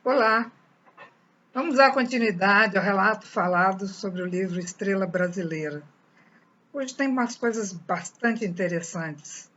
Olá, vamos dar continuidade ao relato falado sobre o livro Estrela Brasileira. Hoje tem umas coisas bastante interessantes.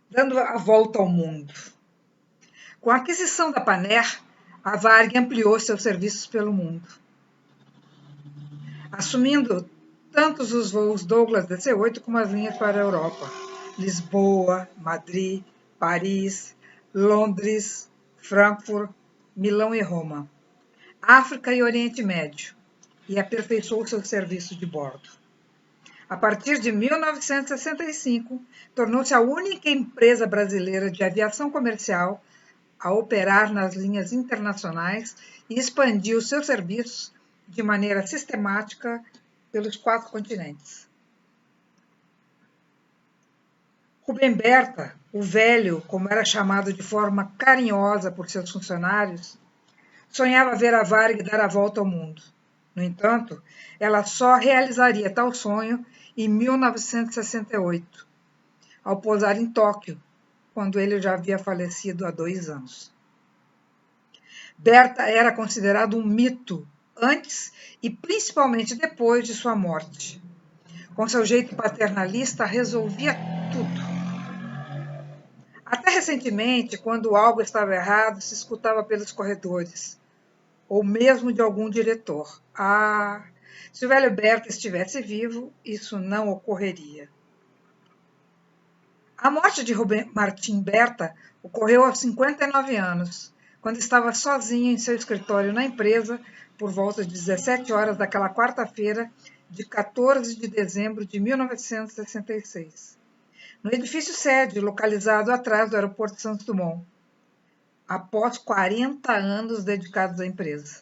Dando a volta ao mundo. Com a aquisição da Paner, a Varig ampliou seus serviços pelo mundo, assumindo tantos os voos Douglas DC-8 como as linhas para a Europa, Lisboa, Madrid, Paris, Londres, Frankfurt, Milão e Roma, África e Oriente Médio, e aperfeiçoou seu serviço de bordo. A partir de 1965, tornou-se a única empresa brasileira de aviação comercial a operar nas linhas internacionais e expandiu seus serviços de maneira sistemática pelos 4 continentes. Rubem Berta, o velho, como era chamado de forma carinhosa por seus funcionários, sonhava ver a Varig dar a volta ao mundo. No entanto, ela só realizaria tal sonho em 1968, ao pousar em Tóquio, quando ele já havia falecido há 2 anos. Berta era considerado um mito antes e principalmente depois de sua morte. Com seu jeito paternalista, resolvia tudo. Até recentemente, quando algo estava errado, se escutava pelos corredores, ou mesmo de algum diretor. Se o velho Berta estivesse vivo, isso não ocorreria. A morte de Rubem Martim Berta ocorreu aos 59 anos, quando estava sozinho em seu escritório na empresa, por volta de 17 horas daquela quarta-feira de 14 de dezembro de 1966, no edifício sede, localizado atrás do aeroporto Santos Dumont, após 40 anos dedicados à empresa.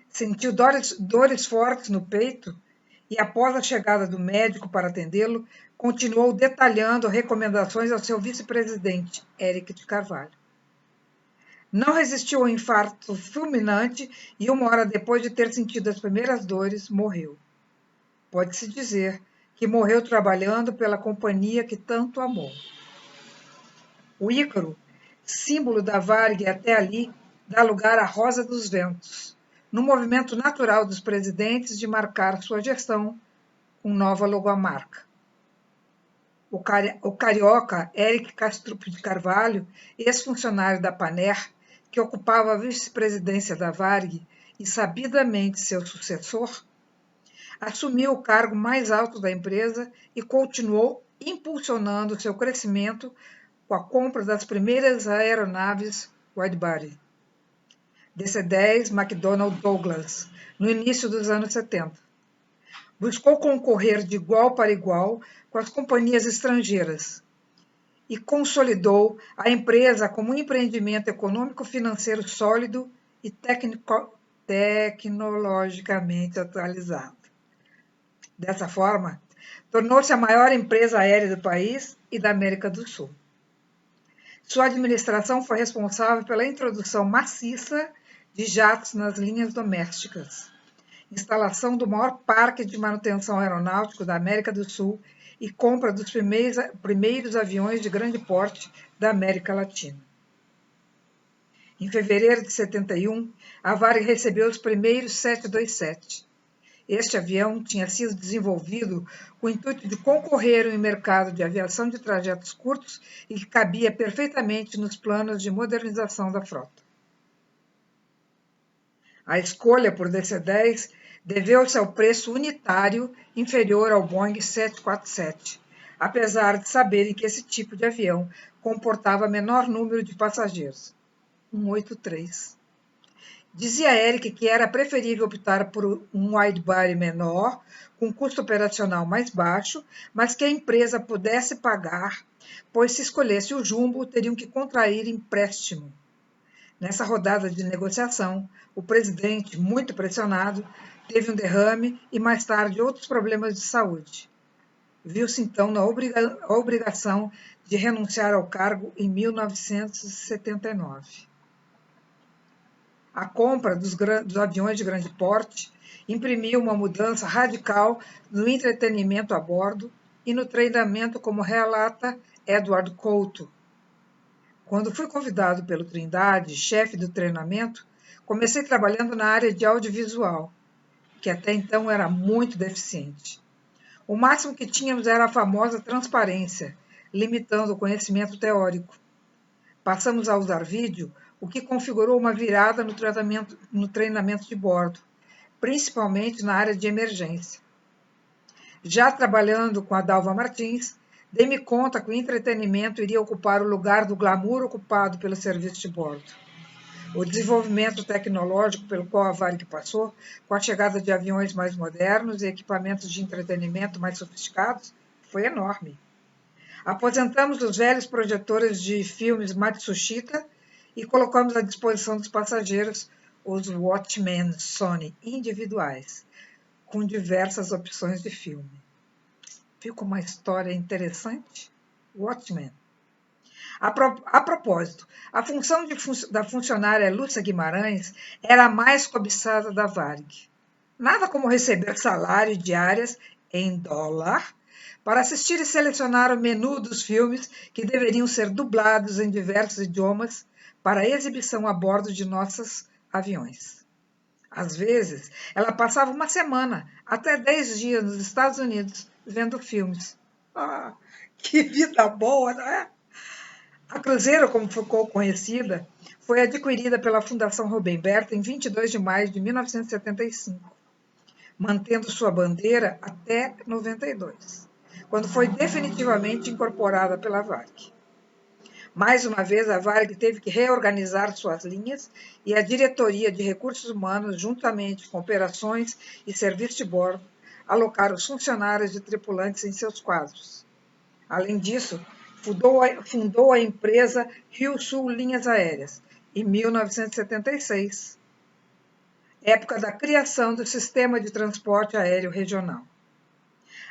Sentiu dores fortes no peito e, após a chegada do médico para atendê-lo, continuou detalhando recomendações ao seu vice-presidente, Éric de Carvalho. Não resistiu ao infarto fulminante e, 1 hora depois de ter sentido as primeiras dores, morreu. Pode-se dizer que morreu trabalhando pela companhia que tanto amou. O Ícaro, símbolo da Varig até ali, dá lugar à Rosa dos Ventos, no movimento natural dos presidentes de marcar sua gestão com nova logomarca. O carioca Éric Castrup de Carvalho, ex-funcionário da Paner, que ocupava a vice-presidência da Varig e sabidamente seu sucessor, assumiu o cargo mais alto da empresa e continuou impulsionando seu crescimento com a compra das primeiras aeronaves widebody, DC-10 McDonnell Douglas, no início dos anos 70. Buscou concorrer de igual para igual com as companhias estrangeiras e consolidou a empresa como um empreendimento econômico-financeiro sólido e tecnologicamente atualizado. Dessa forma, tornou-se a maior empresa aérea do país e da América do Sul. Sua administração foi responsável pela introdução maciça de jatos nas linhas domésticas, instalação do maior parque de manutenção aeronáutico da América do Sul e compra dos primeiros aviões de grande porte da América Latina. Em fevereiro de 71, a Varig recebeu os primeiros 727. Este avião tinha sido desenvolvido com o intuito de concorrer em um mercado de aviação de trajetos curtos e que cabia perfeitamente nos planos de modernização da frota. A escolha por DC-10 deveu-se ao preço unitário inferior ao Boeing 747, apesar de saberem que esse tipo de avião comportava menor número de passageiros, 183. Dizia Éric que era preferível optar por um widebody menor, com custo operacional mais baixo, mas que a empresa pudesse pagar, pois se escolhesse o jumbo, teriam que contrair empréstimo. Nessa rodada de negociação, o presidente, muito pressionado, teve um derrame e mais tarde outros problemas de saúde. Viu-se então na obrigação de renunciar ao cargo em 1979. A compra dos aviões de grande porte imprimiu uma mudança radical no entretenimento a bordo e no treinamento, como relata Eduardo Couto. Quando fui convidado pelo Trindade, chefe do treinamento, Comecei trabalhando na área de audiovisual, que até então era muito deficiente. O máximo que tínhamos era a famosa transparência, limitando o conhecimento teórico. Passamos a usar vídeo, o que configurou uma virada no treinamento de bordo, principalmente na área de emergência. Já trabalhando com a Dalva Martins, dei-me conta que o entretenimento iria ocupar o lugar do glamour ocupado pelo serviço de bordo. O desenvolvimento tecnológico pelo qual a Varig passou, com a chegada de aviões mais modernos e equipamentos de entretenimento mais sofisticados, foi enorme. Aposentamos os velhos projetores de filmes Matsushita e colocamos à disposição dos passageiros os Watchmen Sony individuais, com diversas opções de filme. Viu como uma história interessante? Watchmen. A propósito, a função da funcionária Lúcia Guimarães era a mais cobiçada da Varig. Nada como receber salário e diárias em dólar para assistir e selecionar o menu dos filmes que deveriam ser dublados em diversos idiomas para exibição a bordo de nossos aviões. Às vezes, ela passava uma semana, até 10 dias nos Estados Unidos, vendo filmes. Ah, que vida boa, não é? A Cruzeiro, como ficou conhecida, foi adquirida pela Fundação Rubem Berta em 22 de maio de 1975, mantendo sua bandeira até 92, quando foi definitivamente incorporada pela Varig. Mais uma vez, a Varig teve que reorganizar suas linhas e a Diretoria de Recursos Humanos, juntamente com operações e serviço de bordo, alocaram os funcionários e tripulantes em seus quadros. Além disso, fundou a empresa Rio Sul Linhas Aéreas, em 1976, época da criação do Sistema de Transporte Aéreo Regional.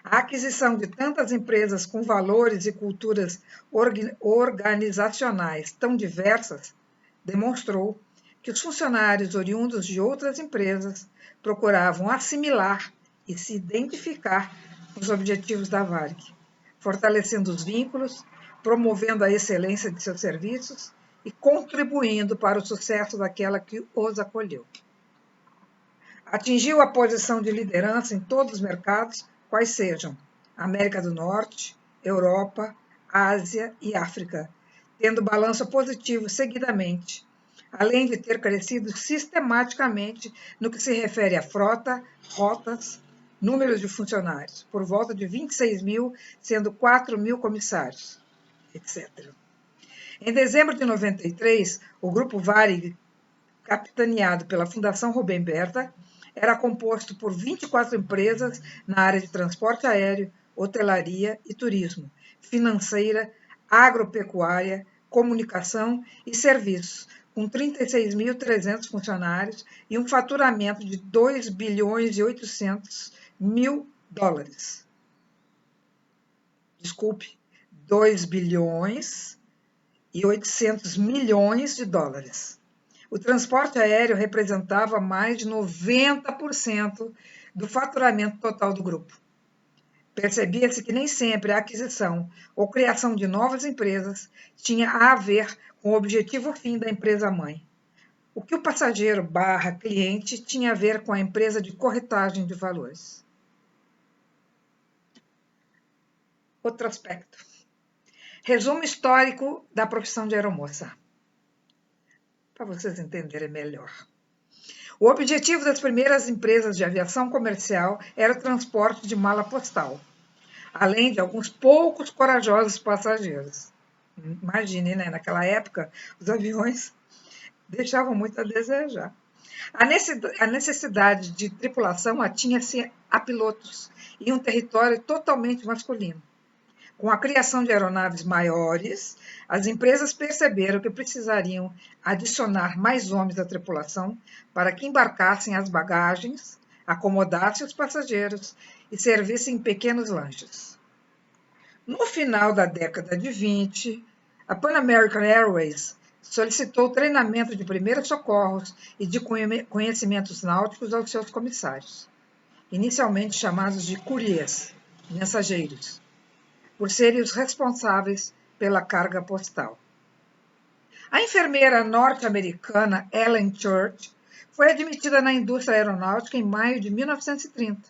A aquisição de tantas empresas com valores e culturas organizacionais tão diversas demonstrou que os funcionários oriundos de outras empresas procuravam assimilar e se identificar com os objetivos da Varig, fortalecendo os vínculos, promovendo a excelência de seus serviços e contribuindo para o sucesso daquela que os acolheu. Atingiu a posição de liderança em todos os mercados, quais sejam América do Norte, Europa, Ásia e África, tendo balanço positivo seguidamente, além de ter crescido sistematicamente no que se refere à frota, rotas, números de funcionários, por volta de 26 mil, sendo 4 mil comissários, etc. Em dezembro de 93, o Grupo Varig, capitaneado pela Fundação Rubem Berta, era composto por 24 empresas na área de transporte aéreo, hotelaria e turismo, financeira, agropecuária, comunicação e serviços, com 36.300 funcionários e um faturamento de 2 bilhões e 800 mil dólares. Desculpe, 2 bilhões e 800 milhões de dólares. O transporte aéreo representava mais de 90% do faturamento total do grupo. Percebia-se que nem sempre a aquisição ou criação de novas empresas tinha a ver com o objetivo fim da empresa-mãe. O que o passageiro / cliente tinha a ver com a empresa de corretagem de valores. Outro aspecto. Resumo histórico da profissão de aeromoça, para vocês entenderem melhor. O objetivo das primeiras empresas de aviação comercial era o transporte de mala postal, além de alguns poucos corajosos passageiros. Imagine, né? Naquela época, os aviões deixavam muito a desejar. A necessidade de tripulação atinha-se a pilotos em um território totalmente masculino. Com a criação de aeronaves maiores, as empresas perceberam que precisariam adicionar mais homens à tripulação para que embarcassem as bagagens, acomodassem os passageiros e servissem em pequenos lanches. No final da década de 20, a Pan American Airways solicitou treinamento de primeiros socorros e de conhecimentos náuticos aos seus comissários, inicialmente chamados de couriers, mensageiros, por serem os responsáveis pela carga postal. A enfermeira norte-americana Ellen Church foi admitida na indústria aeronáutica em maio de 1930.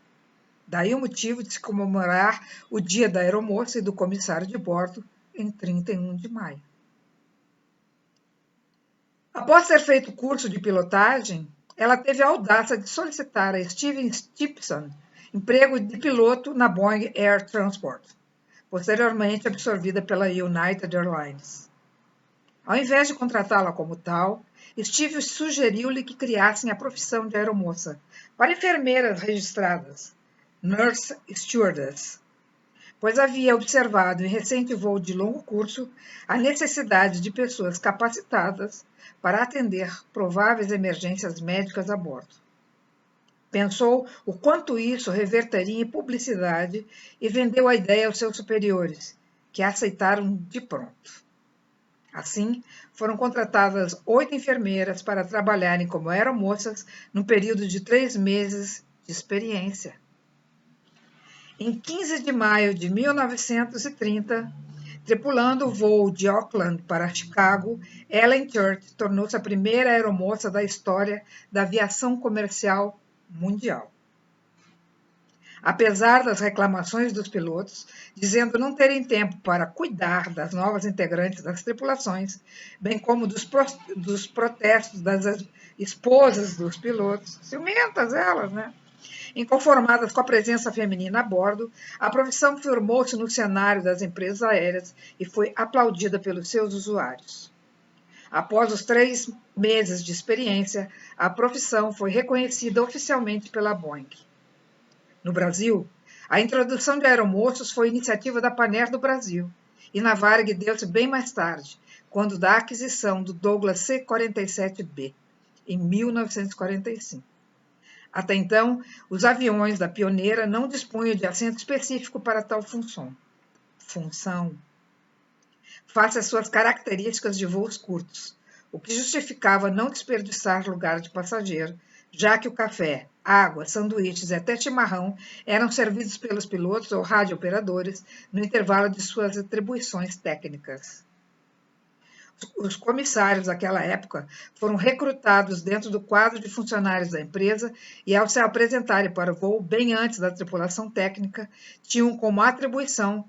Daí o motivo de se comemorar o Dia da Aeromoça e do Comissário de Bordo em 31 de maio. Após ter feito o curso de pilotagem, ela teve a audácia de solicitar a Steven Stephenson emprego de piloto na Boeing Air Transport, posteriormente absorvida pela United Airlines. Ao invés de contratá-la como tal, Steve sugeriu-lhe que criassem a profissão de aeromoça para enfermeiras registradas, Nurse Stewardess, pois havia observado em recente voo de longo curso a necessidade de pessoas capacitadas para atender prováveis emergências médicas a bordo. Pensou o quanto isso reverteria em publicidade e vendeu a ideia aos seus superiores, que a aceitaram de pronto. Assim, foram contratadas 8 enfermeiras para trabalharem como aeromoças num período de 3 meses de experiência. Em 15 de maio de 1930, tripulando o voo de Auckland para Chicago, Ellen Church tornou-se a primeira aeromoça da história da aviação comercial mundial. Apesar das reclamações dos pilotos, dizendo não terem tempo para cuidar das novas integrantes das tripulações, bem como dos protestos das esposas dos pilotos, ciumentas elas, né? Inconformadas com a presença feminina a bordo, a profissão firmou-se no cenário das empresas aéreas e foi aplaudida pelos seus usuários. Após os 3 meses de experiência, a profissão foi reconhecida oficialmente pela Boeing. No Brasil, a introdução de aeromoços foi iniciativa da Panair do Brasil, e na Varig deu-se bem mais tarde, quando da aquisição do Douglas C-47B, em 1945. Até então, os aviões da Pioneira não dispunham de assento específico para tal função. Face às suas características de voos curtos, o que justificava não desperdiçar lugar de passageiro, já que o café, água, sanduíches e até chimarrão eram servidos pelos pilotos ou radiooperadores no intervalo de suas atribuições técnicas. Os comissários daquela época foram recrutados dentro do quadro de funcionários da empresa e, ao se apresentarem para o voo bem antes da tripulação técnica, tinham como atribuição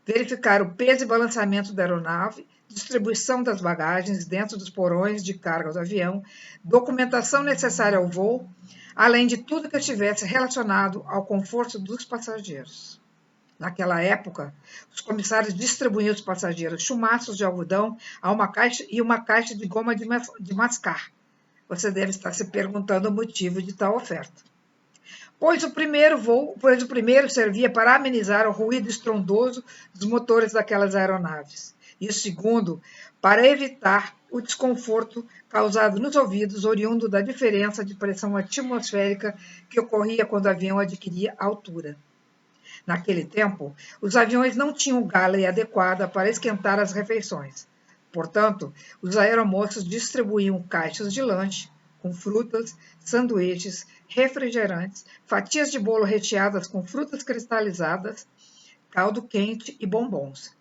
verificar o peso e balançamento da aeronave, distribuição das bagagens dentro dos porões de carga do avião, documentação necessária ao voo, além de tudo que estivesse relacionado ao conforto dos passageiros. Naquela época, os comissários distribuíam aos passageiros chumaços de algodão uma caixa de goma de mascar. Você deve estar se perguntando o motivo de tal oferta. Pois o primeiro servia para amenizar o ruído estrondoso dos motores daquelas aeronaves. E o segundo, para evitar o desconforto causado nos ouvidos oriundo da diferença de pressão atmosférica que ocorria quando o avião adquiria altura. Naquele tempo, os aviões não tinham galley adequada para esquentar as refeições. Portanto, os aeromoços distribuíam caixas de lanche com frutas, sanduíches, refrigerantes, fatias de bolo recheadas com frutas cristalizadas, caldo quente e bombons,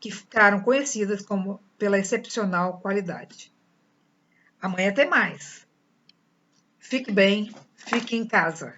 que ficaram conhecidas pela excepcional qualidade. Amanhã tem mais. Fique bem, fique em casa.